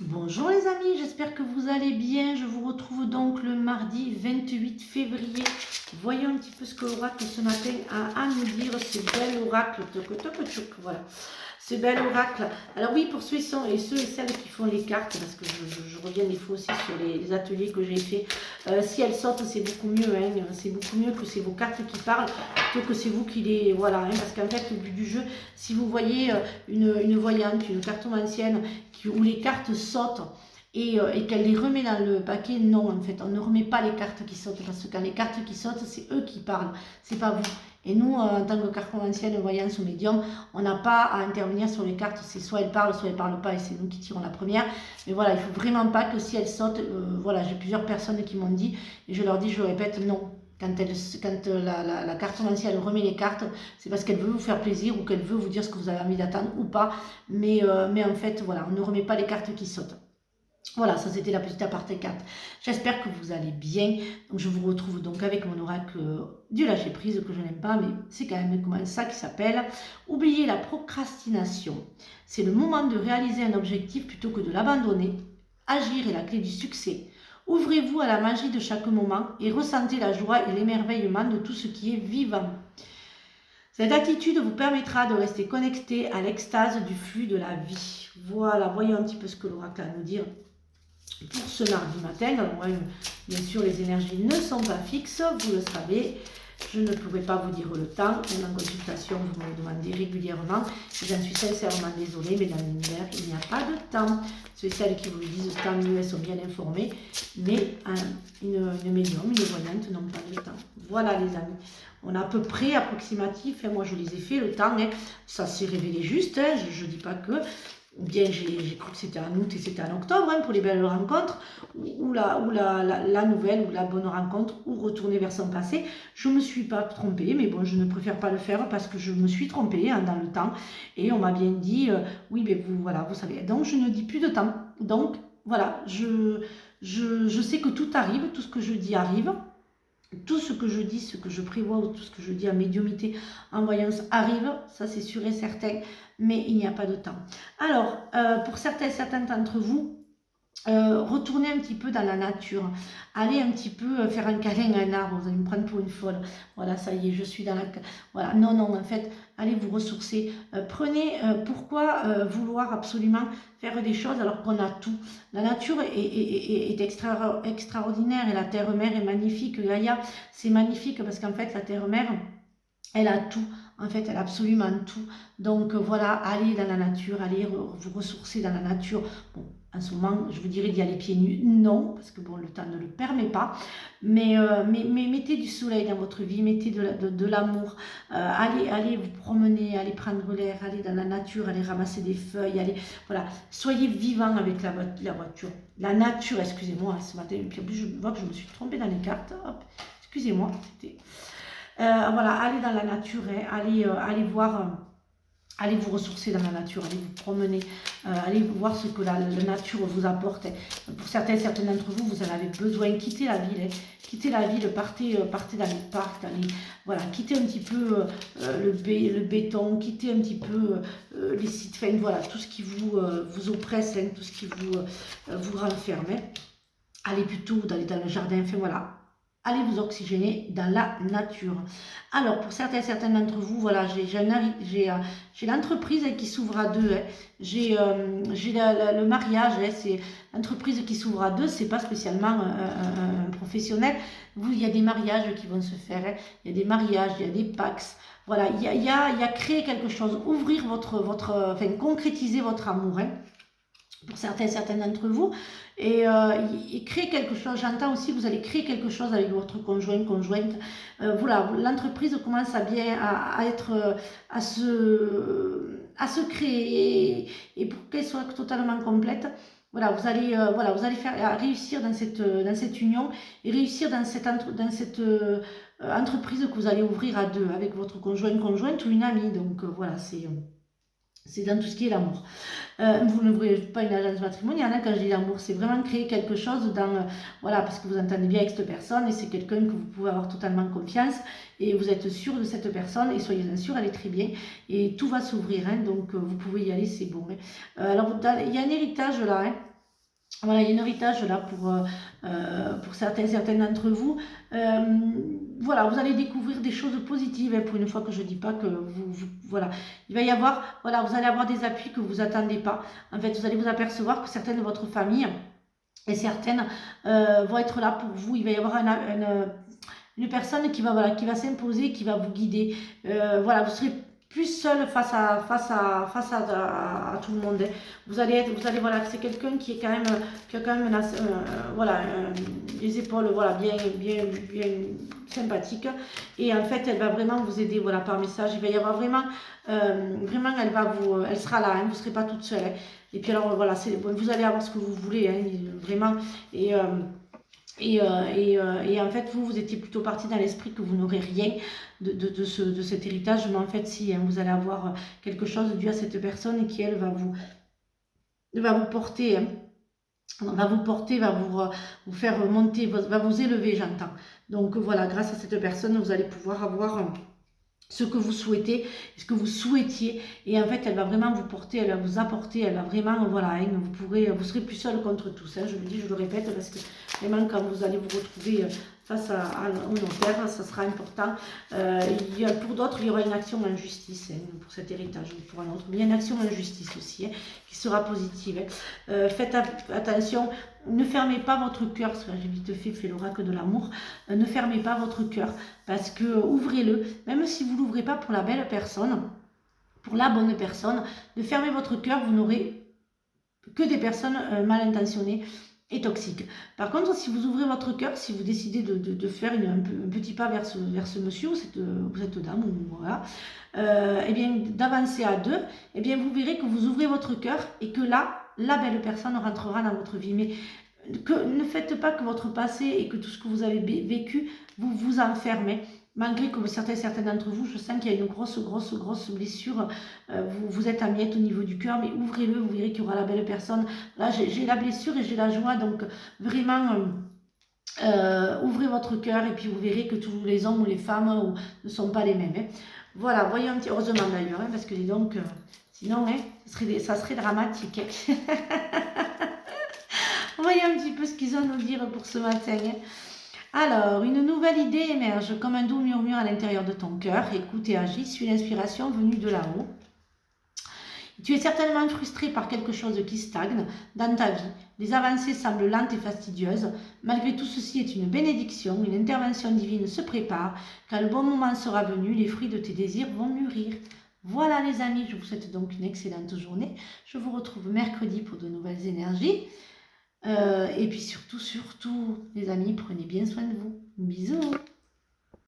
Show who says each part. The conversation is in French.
Speaker 1: Bonjour les amis, j'espère que vous allez bien. Je vous retrouve donc le mardi 28 février. Voyons un petit peu ce que l'oracle ce matin a à nous dire, ce bel oracle. Voilà, ce bel oracle. Alors oui, pour ceux et celles qui font les cartes, parce que je reviens des fois aussi sur les ateliers que j'ai fait, si elles sortent, c'est beaucoup mieux. Hein, c'est beaucoup mieux que c'est vos cartes qui parlent, plutôt que c'est vous qui les... Voilà, hein, parce qu'en fait, le but du jeu, si vous voyez une voyante, une cartomancienne, où les cartes sautent et qu'elle les remet dans le paquet, non, en fait, on ne remet pas les cartes qui sautent, parce que quand les cartes qui sautent, c'est eux qui parlent, c'est pas vous. Et nous, en tant que cartomancienne, voyance ou médium, on n'a pas à intervenir sur les cartes, c'est soit elles parlent pas, et c'est nous qui tirons la première. Mais voilà, il faut vraiment pas que si elles sautent, voilà, j'ai plusieurs personnes qui m'ont dit, et je leur dis, je le répète, non. Quand la cartomancienne remet les cartes, c'est parce qu'elle veut vous faire plaisir ou qu'elle veut vous dire ce que vous avez envie d'attendre ou pas. Mais en fait, voilà, on ne remet pas les cartes qui sautent. Voilà, ça c'était la petite aparté 4. J'espère que vous allez bien. Donc je vous retrouve donc avec mon oracle du lâcher prise que je n'aime pas, mais c'est quand même comme ça qui s'appelle. Oubliez la procrastination. C'est le moment de réaliser un objectif plutôt que de l'abandonner. Agir est la clé du succès. Ouvrez-vous à la magie de chaque moment et ressentez la joie et l'émerveillement de tout ce qui est vivant. Cette attitude vous permettra de rester connecté à l'extase du flux de la vie. Voilà, voyons un petit peu ce que l'oracle a à nous dire pour ce mardi matin. Alors, bien sûr, les énergies ne sont pas fixes, vous le savez. Je ne pourrais pas vous dire le temps. Même en consultation, vous me le demandez régulièrement. J'en suis sincèrement désolée, mais dans l'univers, il n'y a pas de temps. Ceux et celles qui vous le disent, tant mieux, elles sont bien informées. Mais une médium, une voyante n'ont pas de temps. Voilà, les amis. On a à peu près approximatif. Hein, moi, je les ai fait le temps. Hein, ça s'est révélé juste. Hein, je ne dis pas que. Ou bien j'ai cru que c'était en août et c'était en octobre hein, pour les belles rencontres, ou la nouvelle, ou la bonne rencontre, ou retourner vers son passé. Je ne me suis pas trompée, mais bon, je ne préfère pas le faire parce que je me suis trompée hein, dans le temps. Et on m'a bien dit, oui, mais vous, voilà, vous savez. Donc, je ne dis plus de temps. Donc, voilà, je sais que tout arrive, tout ce que je dis arrive. Tout ce que je dis, ce que je prévois ou tout ce que je dis en médiumité, en voyance arrive, ça c'est sûr et certain, mais il n'y a pas de temps. Alors, pour certains d'entre vous, retournez un petit peu dans la nature, allez un petit peu faire un câlin à un arbre, vous allez me prendre pour une folle, voilà ça y est, je suis dans la... Voilà, non, non, en fait, allez vous ressourcer, prenez, pourquoi vouloir absolument faire des choses alors qu'on a tout. La nature est extraordinaire et la terre-mère est magnifique, Gaïa, c'est magnifique parce qu'en fait la terre-mère, elle a tout, en fait, elle a absolument tout. Donc voilà, allez dans la nature, allez vous ressourcer dans la nature. Bon, en ce moment, je vous dirais d'y aller pieds nus, non, parce que bon, le temps ne le permet pas. Mais mettez du soleil dans votre vie, mettez de l'amour. Allez vous promener, allez prendre l'air, allez dans la nature, allez ramasser des feuilles, allez, voilà. Soyez vivant avec la voiture. La nature, excusez-moi, ce matin, puis en plus, je vois que je me suis trompée dans les cartes. Hop, excusez-moi, c'était... voilà, allez dans la nature, hein, allez voir, allez vous ressourcer dans la nature, allez vous promener, allez voir ce que la nature vous apporte. Hein. Pour certains d'entre vous, vous en avez besoin, quittez la ville, hein, quittez la ville, partez dans les parcs, voilà, quittez un petit peu le béton, quittez un petit peu les sites, enfin, voilà, tout ce qui vous oppresse, hein, tout ce qui vous renferme. Hein. Allez plutôt d'aller dans le jardin, enfin voilà. Allez vous oxygéner dans la nature. Alors, pour certains d'entre vous, voilà, j'ai l'entreprise qui s'ouvre à deux. Hein. J'ai le mariage, hein, c'est l'entreprise qui s'ouvre à deux, c'est pas spécialement un professionnel. Vous, il y a des mariages qui vont se faire, hein. Il y a des mariages, il y a des PAX. Voilà, il y a créer quelque chose, ouvrir enfin, concrétiser votre amour. Hein. Pour certains d'entre vous, et créer quelque chose. J'entends aussi que vous allez créer quelque chose avec votre conjointe. Voilà, l'entreprise commence à bien à être, à se créer, et pour qu'elle soit totalement complète. Voilà, vous allez réussir dans cette union et réussir dans cette entreprise que vous allez ouvrir à deux avec votre conjointe ou une amie. Donc voilà, c'est dans tout ce qui est l'amour. Vous n'ouvrez pas une agence matrimoniale, hein, quand je dis l'amour, c'est vraiment créer quelque chose dans... voilà, parce que vous entendez bien avec cette personne et c'est quelqu'un que vous pouvez avoir totalement confiance et vous êtes sûr de cette personne et soyez-en sûr, elle est très bien et tout va s'ouvrir, hein, donc vous pouvez y aller, c'est bon. Hein. Alors, il y a un héritage là, hein. Voilà, il y a un héritage là pour certains d'entre vous. Voilà, vous allez découvrir des choses positives, hein, pour une fois que je ne dis pas que voilà. Il va y avoir, voilà, vous allez avoir des appuis que vous attendez pas. En fait, vous allez vous apercevoir que certaines de votre famille et certaines vont être là pour vous. Il va y avoir une personne qui va, voilà, qui va s'imposer, qui va vous guider. Voilà, vous serez plus seul face à tout le monde. Vous allez voilà, c'est quelqu'un qui est quand même, qui a quand même voilà, les épaules, voilà, bien sympathiques. Et en fait, elle va vraiment vous aider, voilà, par message. Il va y avoir vraiment, vraiment, elle sera là, hein, vous ne serez pas toute seule, hein. Et puis alors, voilà, vous allez avoir ce que vous voulez, hein, vraiment. Et en fait, vous étiez plutôt parti dans l'esprit que vous n'aurez rien de cet héritage, mais en fait, si, hein, vous allez avoir quelque chose dû à cette personne qui, elle, va vous porter, hein, va vous faire monter, va vous élever, j'entends. Donc voilà, grâce à cette personne, vous allez pouvoir avoir ce que vous souhaitez, ce que vous souhaitiez, et en fait elle va vraiment vous porter, elle va vous apporter, elle va vraiment, voilà, hein, vous serez plus seul contre tous, hein, je le dis, je le répète, parce que vraiment quand vous allez vous retrouver face au notaire, ça sera important. Pour d'autres, il y aura une action en justice, hein, pour cet héritage, pour un autre, mais il y a une action en justice aussi, hein, qui sera positive, hein. Faites attention, ne fermez pas votre cœur, parce que j'ai vite fait l'oracle de l'amour, ne fermez pas votre cœur, parce que ouvrez-le, même si vous ne l'ouvrez pas pour la belle personne, pour la bonne personne, de fermer votre cœur, vous n'aurez que des personnes mal intentionnées et toxiques. Par contre, si vous ouvrez votre cœur, si vous décidez de faire un petit pas vers ce monsieur ou cette dame, ou voilà, et bien d'avancer à deux, et bien vous verrez que vous ouvrez votre cœur et que là, la belle personne rentrera dans votre vie. Mais ne faites pas que votre passé et que tout ce que vous avez vécu vous enfermez. Malgré que certains d'entre vous, je sens qu'il y a une grosse blessure, vous êtes à miette au niveau du cœur, mais ouvrez-le, vous verrez qu'il y aura la belle personne. Là, j'ai la blessure et j'ai la joie, donc vraiment, ouvrez votre cœur et puis vous verrez que tous les hommes ou les femmes ne sont pas les mêmes, hein. Voilà, voyons un petit, heureusement d'ailleurs, hein, parce que donc, sinon, hein, ça serait dramatique, hein. Voyons un petit peu ce qu'ils ont à nous dire pour ce matin, hein. Alors, une nouvelle idée émerge comme un doux murmure à l'intérieur de ton cœur. Écoute et agis, suis l'inspiration venue de là-haut. Tu es certainement frustré par quelque chose qui stagne dans ta vie. Les avancées semblent lentes et fastidieuses. Malgré tout, ceci est une bénédiction. Une intervention divine se prépare. Quand le bon moment sera venu, les fruits de tes désirs vont mûrir. Voilà les amis, je vous souhaite donc une excellente journée. Je vous retrouve mercredi pour de nouvelles énergies. Et puis surtout, les amis, prenez bien soin de vous. Bisous.